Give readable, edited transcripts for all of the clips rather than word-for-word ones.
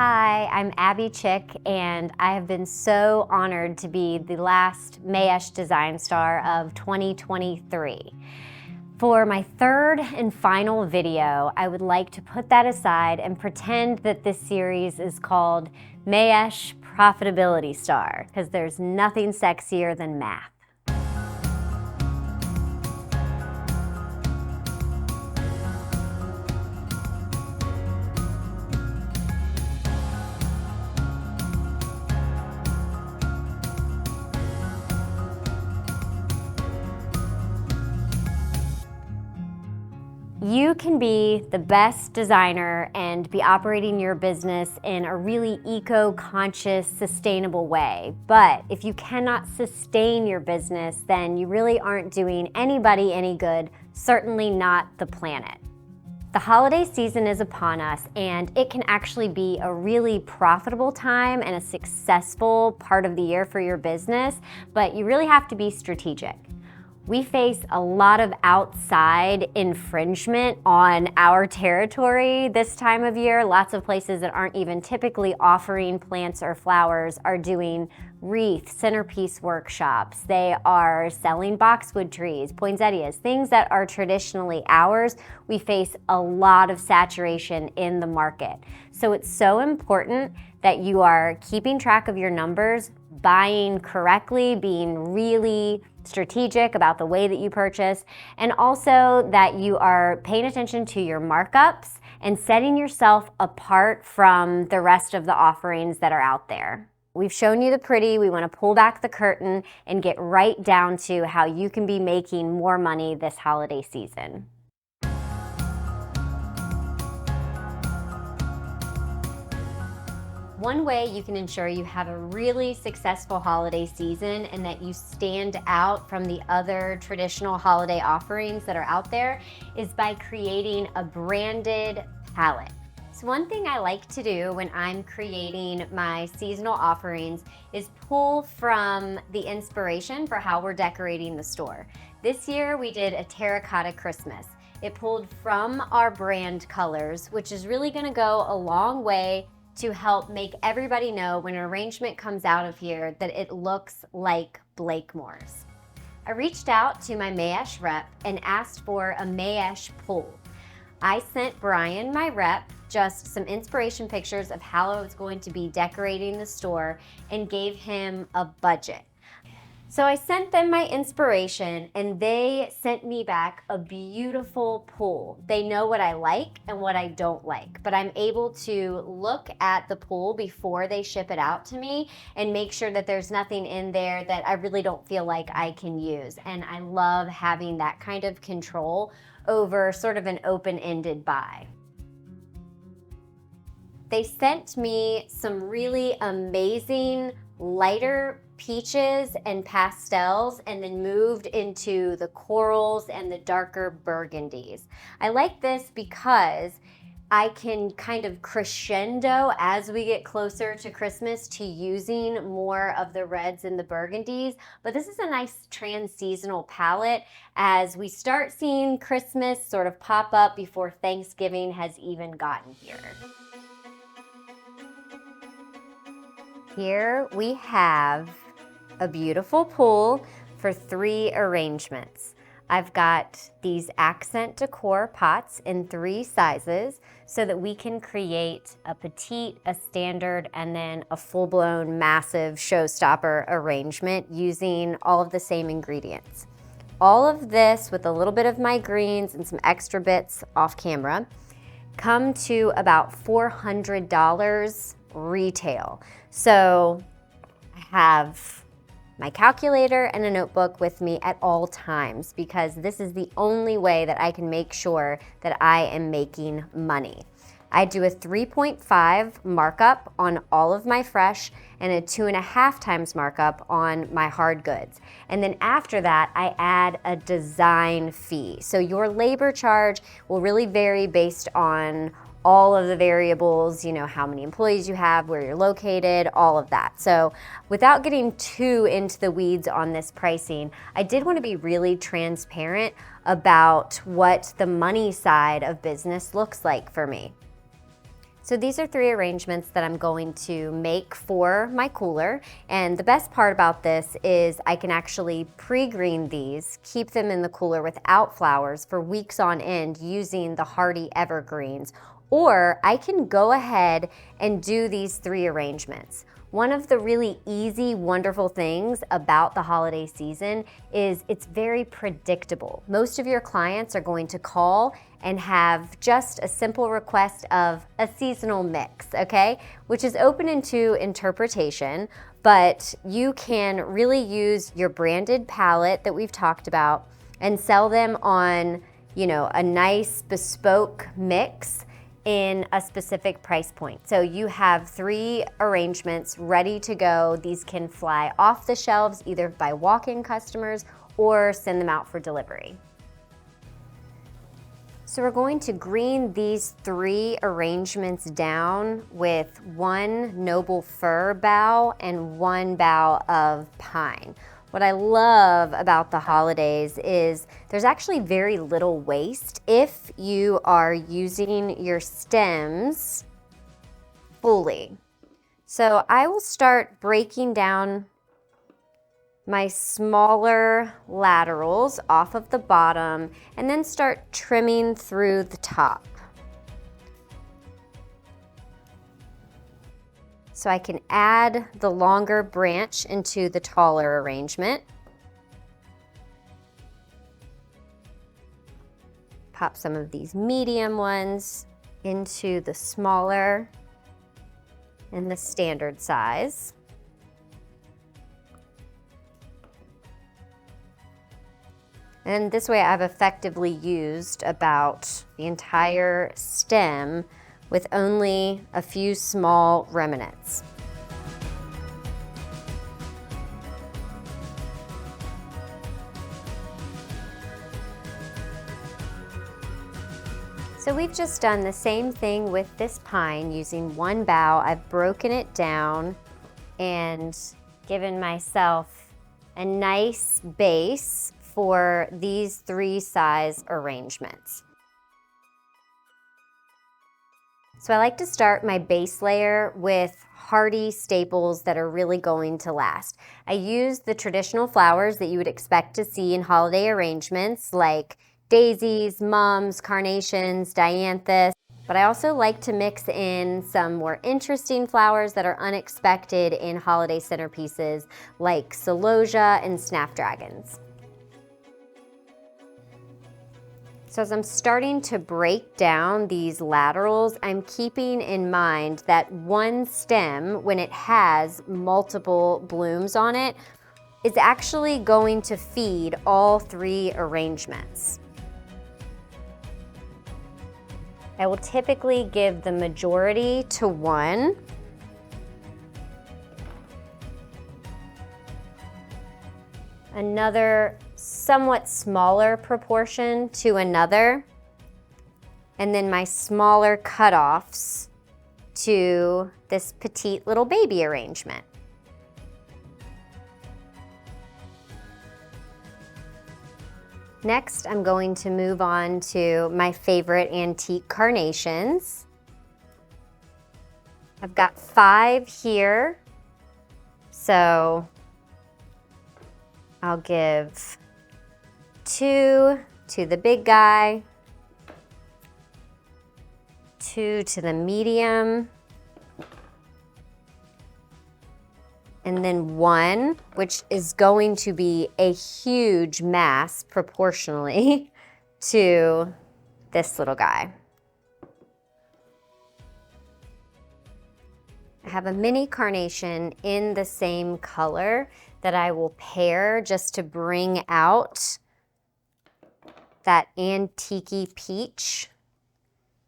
Hi, I'm Abby Chick, and I have been so honored to be the last Mayesh Design Star of 2023. For my third and final video, I would like to put that aside and pretend that this series is called Mayesh Profitability Star, because there's nothing sexier than math. You can be the best designer and be operating your business in a really eco-conscious, sustainable way. But if you cannot sustain your business, then you really aren't doing anybody any good, certainly not the planet. The holiday season is upon us, and it can actually be a really profitable time and a successful part of the year for your business, but you really have to be strategic. We face a lot of outside infringement on our territory this time of year. Lots of places that aren't even typically offering plants or flowers are doing wreath, centerpiece workshops. They are selling boxwood trees, poinsettias, things that are traditionally ours. We face a lot of saturation in the market. So it's so important that you are keeping track of your numbers, buying correctly, being really strategic about the way that you purchase, and also that you are paying attention to your markups and setting yourself apart from the rest of the offerings that are out there. We've shown you the pretty. We want to pull back the curtain and get right down to how you can be making more money this holiday season. One way you can ensure you have a really successful holiday season and that you stand out from the other traditional holiday offerings that are out there is by creating a branded palette. So one thing I like to do when I'm creating my seasonal offerings is pull from the inspiration for how we're decorating the store. This year we did a terracotta Christmas. It pulled from our brand colors, which is really going to go a long way to help make everybody know when an arrangement comes out of here that it looks like Blakemore's. I reached out to my Mayesh rep and asked for a Mayesh pull. I sent Brian, my rep, just some inspiration pictures of how I was going to be decorating the store and gave him a budget. So I sent them my inspiration and they sent me back a beautiful pull. They know what I like and what I don't like, but I'm able to look at the pull before they ship it out to me and make sure that there's nothing in there that I really don't feel like I can use. And I love having that kind of control over sort of an open-ended buy. They sent me some really amazing lighter peaches and pastels and then moved into the corals and the darker burgundies. I like this because I can kind of crescendo as we get closer to Christmas to using more of the reds and the burgundies, but this is a nice trans-seasonal palette as we start seeing Christmas sort of pop up before Thanksgiving has even gotten here. Here we have a beautiful pull for 3 arrangements. I've got these accent decor pots in 3 sizes so that we can create a petite, a standard, and then a full-blown massive showstopper arrangement using all of the same ingredients. All of this with a little bit of my greens and some extra bits off camera come to about $400 retail. So I have my calculator and a notebook with me at all times because this is the only way that I can make sure that I am making money. I do a 3.5 markup on all of my fresh and a 2.5 times markup on my hard goods. And then after that, I add a design fee. So your labor charge will really vary based on all of the variables, you know, how many employees you have, where you're located, all of that. So without getting too into the weeds on this pricing, I did want to be really transparent about what the money side of business looks like for me. So these are 3 arrangements that I'm going to make for my cooler. And the best part about this is I can actually pre-green these, keep them in the cooler without flowers for weeks on end using the hardy evergreens. Or I can go ahead and do these 3 arrangements. One of the really easy, wonderful things about the holiday season is it's very predictable. Most of your clients are going to call and have just a simple request of a seasonal mix, okay? Which is open into interpretation, but you can really use your branded palette that we've talked about and sell them on, a nice bespoke mix in a specific price point. So you have 3 arrangements ready to go. These can fly off the shelves either by walk-in customers or send them out for delivery. So we're going to green these 3 arrangements down with 1 noble fir bough and 1 bough of pine. What I love about the holidays is there's actually very little waste if you are using your stems fully. So I will start breaking down my smaller laterals off of the bottom and then start trimming through the top. So I can add the longer branch into the taller arrangement. Pop some of these medium ones into the smaller and the standard size. And this way I've effectively used about the entire stem with only a few small remnants. So we've just done the same thing with this pine using 1 bough. I've broken it down and given myself a nice base for these 3 size arrangements. So I like to start my base layer with hardy staples that are really going to last. I use the traditional flowers that you would expect to see in holiday arrangements like daisies, mums, carnations, dianthus, but I also like to mix in some more interesting flowers that are unexpected in holiday centerpieces like celosia and snapdragons. So as I'm starting to break down these laterals, I'm keeping in mind that one stem, when it has multiple blooms on it, is actually going to feed all 3 arrangements. I will typically give the majority to one. Another somewhat smaller proportion to another, and then my smaller cutoffs to this petite little baby arrangement. Next, I'm going to move on to my favorite antique carnations. I've got 5 here, so I'll give 2 to the big guy, 2 to the medium, and then 1, which is going to be a huge mass proportionally to this little guy. I have a mini carnation in the same color that I will pair just to bring out that antique-y peach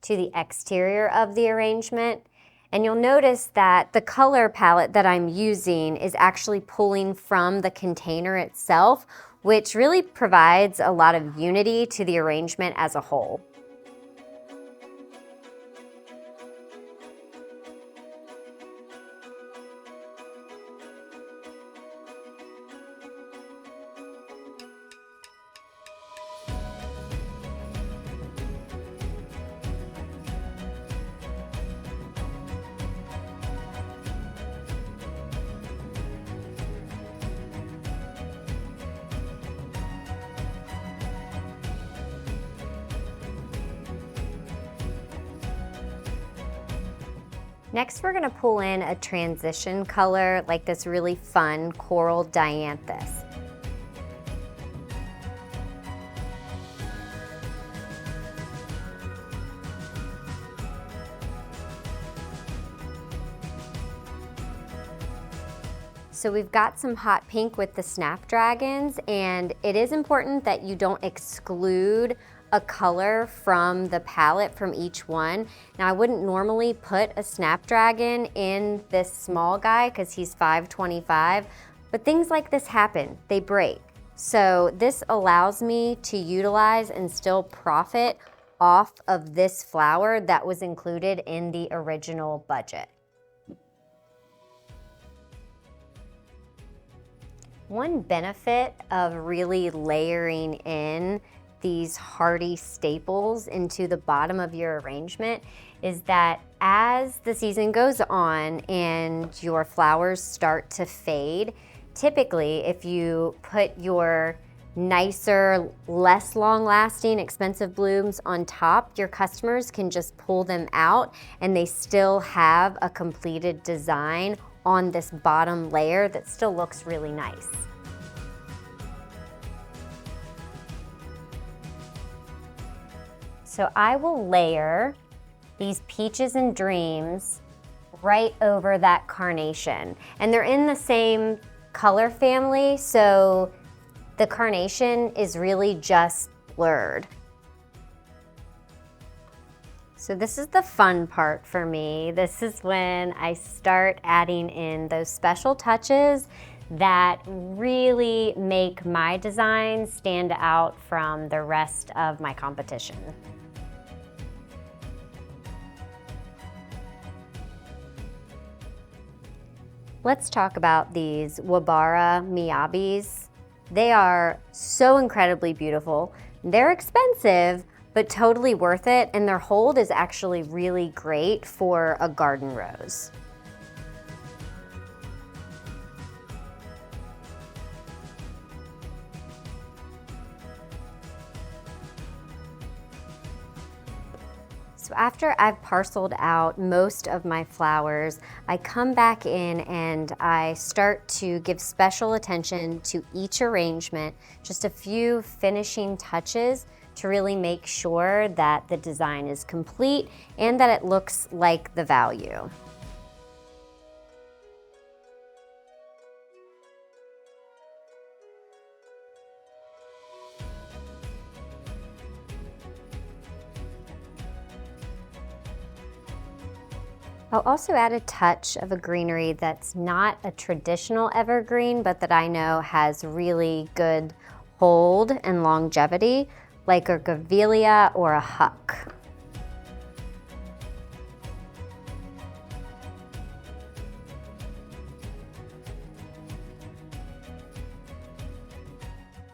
to the exterior of the arrangement. And you'll notice that the color palette that I'm using is actually pulling from the container itself, which really provides a lot of unity to the arrangement as a whole. Next, we're gonna pull in a transition color like this really fun coral dianthus. So we've got some hot pink with the snapdragons, and it is important that you don't exclude a color from the palette from each one. Now, I wouldn't normally put a snapdragon in this small guy because he's 525, but things like this happen, they break. So this allows me to utilize and still profit off of this flower that was included in the original budget. One benefit of really layering in these hardy staples into the bottom of your arrangement is that as the season goes on and your flowers start to fade, typically if you put your nicer, less long-lasting, expensive blooms on top, your customers can just pull them out and they still have a completed design on this bottom layer that still looks really nice. So I will layer these peaches and dreams right over that carnation. And they're in the same color family, so the carnation is really just blurred. So this is the fun part for me. This is when I start adding in those special touches that really make my design stand out from the rest of my competition. Let's talk about these Wabara Miyabis. They are so incredibly beautiful. They're expensive, but totally worth it, and their hold is actually really great for a garden rose. So after I've parceled out most of my flowers, I come back in and I start to give special attention to each arrangement, just a few finishing touches to really make sure that the design is complete and that it looks like the value. I'll also add a touch of a greenery that's not a traditional evergreen, but that I know has really good hold and longevity, like a Gavilia or a Huck.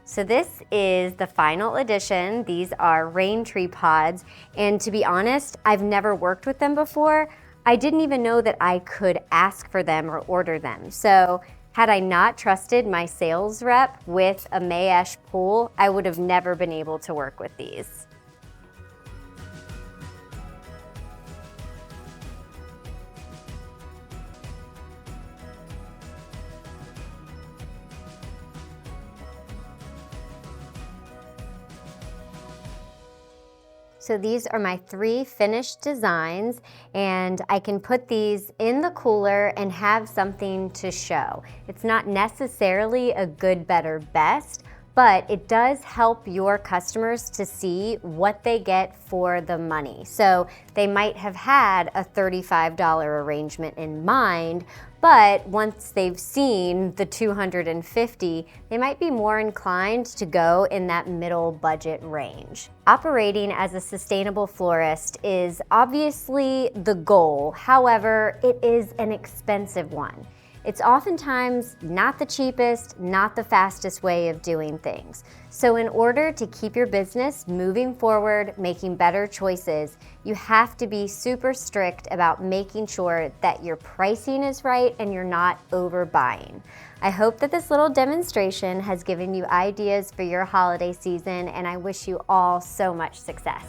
So this is the final edition. These are rain tree pods, and to be honest, I've never worked with them before. I didn't even know that I could ask for them or order them. So had I not trusted my sales rep with a Mayesh pool, I would have never been able to work with these. So these are my 3 finished designs, and I can put these in the cooler and have something to show. It's not necessarily a good, better, best, but it does help your customers to see what they get for the money. So they might have had a $35 arrangement in mind, but once they've seen the $250, they might be more inclined to go in that middle budget range. Operating as a sustainable florist is obviously the goal. However, it is an expensive one. It's oftentimes not the cheapest, not the fastest way of doing things. So in order to keep your business moving forward, making better choices, you have to be super strict about making sure that your pricing is right and you're not overbuying. I hope that this little demonstration has given you ideas for your holiday season, and I wish you all so much success.